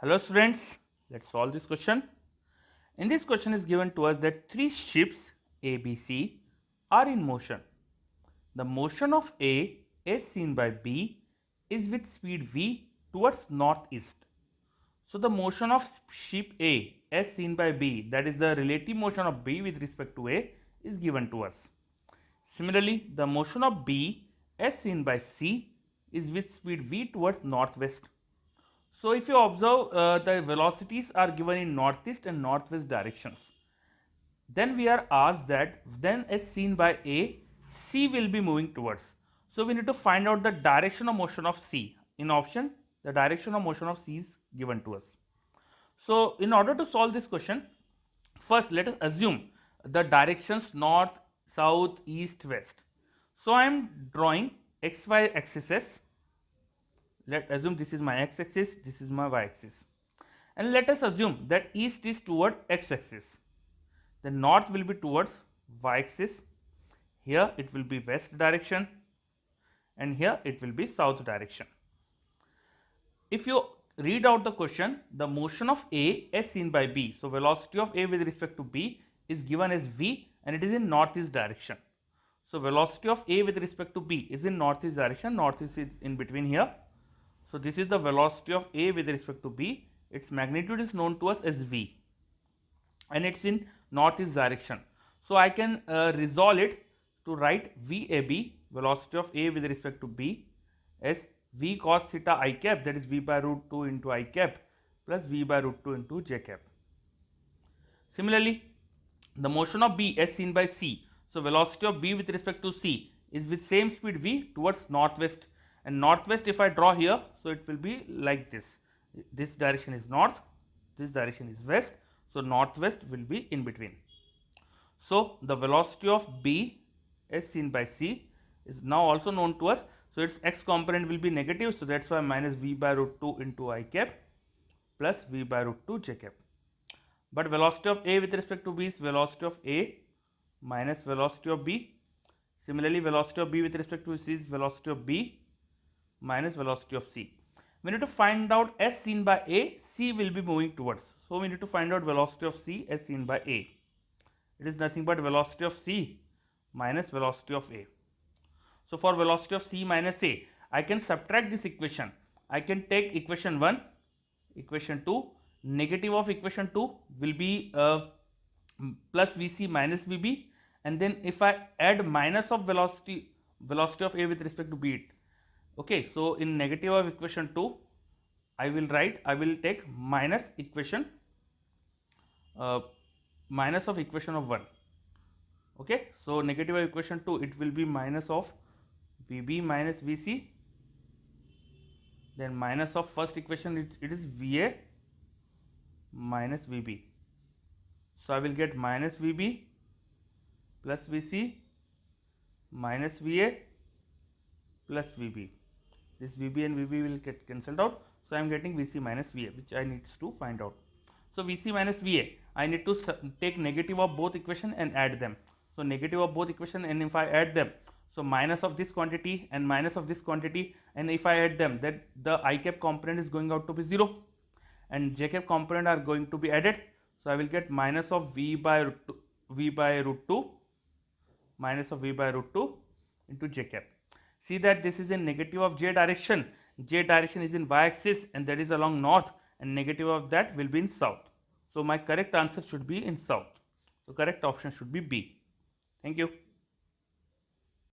Hello students, let's solve this question. In this question is given to us that three ships A, B, C are in motion. The motion of A as seen by B is with speed V towards northeast. So the motion of ship A as seen by B, that is the relative motion of B with respect to A, is given to us. Similarly, the motion of B as seen by C is with speed V towards northwest. So if you observe, the velocities are given in northeast and northwest directions. Then we are asked that then as seen by A, C will be moving towards. So we need to find out the direction of motion of C. In option, the direction of motion of C is given to us. So in order to solve this question, first let us assume the directions north, south, east, west. So I am drawing xy axes. Let's assume this is my x-axis, this is my y-axis, and let us assume that east is toward x-axis, the north will be towards y-axis, here it will be west direction, and here it will be south direction. If you read out the question, the motion of A as seen by B, so velocity of A with respect to B is given as v and it is in northeast direction. So velocity of A with respect to B is in northeast direction, northeast is in between here. So this is the velocity of A with respect to B. Its magnitude is known to us as v, and it's in northeast direction. So I can resolve it to write VAB, velocity of A with respect to B, as v cos theta I cap, that is v by root 2 into I cap plus v by root 2 into j cap. Similarly, the motion of B as seen by C. So velocity of B with respect to C is with same speed v towards northwest. And northwest, if I draw here, so it will be like this. This direction is north, this direction is west, so northwest will be in between. So the velocity of B as seen by C is now also known to us. So its x component will be negative, so that's why minus v by root 2 into I cap plus v by root 2 j cap. But velocity of A with respect to B is velocity of A minus velocity of B. Similarly, velocity of B with respect to C is velocity of B minus velocity of C. We need to find out as seen by A, C will be moving towards. So we need to find out velocity of C as seen by A. It is nothing but velocity of C minus velocity of A. So for velocity of C minus A, I can subtract this equation. I can take equation 1, equation 2, negative of equation 2 will be plus Vc minus Vb, and then if I add minus of velocity of A with respect to B, okay, so in negative of equation 2 I will take minus equation minus of equation of 1. Okay, so negative of equation 2, it will be minus of Vb minus Vc, then minus of first equation, it is Va minus Vb. So I will get minus Vb plus Vc minus Va plus Vb. This Vb and Vb will get cancelled out. So I am getting Vc minus Va, which I need to find out. So Vc minus Va, I need to take negative of both equation and add them. So negative of both equation, and if I add them, so minus of this quantity and minus of this quantity, and if I add them, that the I cap component is going out to be 0 and j cap component are going to be added. So I will get minus of v by root 2 minus of v by root 2 into j cap. See that this is in negative of j direction. J direction is in y axis and that is along north, and negative of that will be in south. So my correct answer should be in south. So correct option should be B. Thank you.